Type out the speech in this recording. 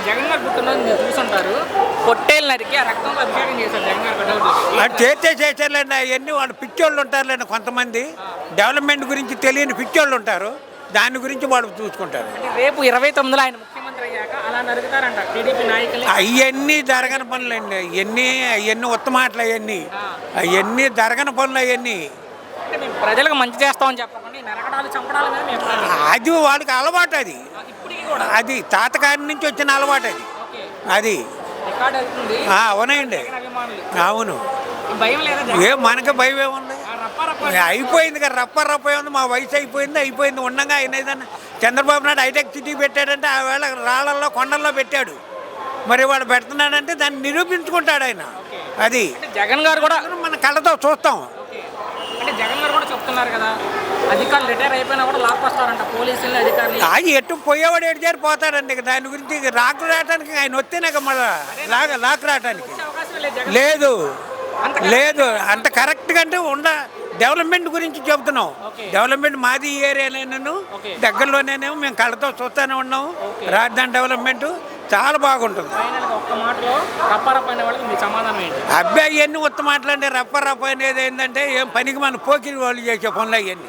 జగన్ గారు పుట్టినరోజు మీరు చూసుంటారు. పొట్టేలు నరికి ఆ రక్తంలో అభిషేకం చేశారు జగన్ గారు కటౌట్లకి. అది చేసేసారులేండి. అవన్నీ వాళ్ళు పిచ్చోళ్ళు ఉంటారులేండి. కొంతమంది డెవలప్మెంట్ గురించి తెలియని పిచ్చోళ్ళు ఉంటారు. దాని గురించి వాళ్ళు చూసుకుంటారు. అంటే రేపు 29లో ఆయన ముఖ్యమంత్రి అయ్యాక అలా నరుగుతారంట టీడీపీ నాయకులు. అవన్నీ జరగని పనులండి. అవన్నీ ఉత్తమాటలు అవన్నీ జరగని పనులు అవన్నీ. అంటే మేము ప్రజలకు మంచి చేస్తామని చెప్పకుండా ఈ నరకడాలు చంపడాల మీద మేము అది వాళ్ళకి అలవాటు. ఇప్పటికీ కూడా అది తాతకారి నుంచి వచ్చిన అలవాటు ఓకే అది రికార్డ్ అవుతుంది. అవునండి. జగన్ అభిమానులు అవును. భయం లేదా మనకి భయం ఏముంది? అయిపోయింది కదా, రప్ప ఉంది. మా వయసు అయిపోయింది ఉండగా ఆయన ఏదన్నా చంద్రబాబు నాయుడు హైటెక్ సిటీ పెట్టాడంటే ఆ వేళ రాళ్ళల్లో కొండల్లో పెట్టాడు. మరి వాడు పెడుతున్నాడంటే దాన్ని నిరూపించుకుంటాడు ఆయన. అది జగన్ గారు కూడా మన కళ్ళతో చూస్తాం. అంటే జగన్ గారు కూడా చెప్తున్నారు కదా, అధికారులు రిటైర్ అయిపోయినా కూడా లాక్ వస్తారంట పోలీసులు అధికారులు. అది ఎటు పోయేవాడు ఎటు పోతాడండి. దాని గురించి రాక్ రావడానికి ఆయన వస్తేనే మళ్ళీ లాక్ రావడానికి అవకాశం లేదు జగన్. లేదు అంత కరెక్ట్గా అంటే డెవలప్మెంట్ గురించి చెబుతున్నాం. డెవలప్మెంట్ మాది ఈ ఏరియాలోనేను దగ్గరలోనేమో మేము కళ్ళతో చూస్తూనే ఉన్నాము. రాజధాని డెవలప్మెంట్ చాలా బాగుంటుంది. ఒక్క మాటలో రప్పారప్ప అనే వాళ్ళకి మీ సమాధానం ఏంటి? అబ్బాయి అవన్నీ ఉత్తమాటలు అంటే రప్ప అనేది ఏంటంటే ఏం పనికి మన పోకిరి వాళ్ళు చేసే పనులు అవన్నీ.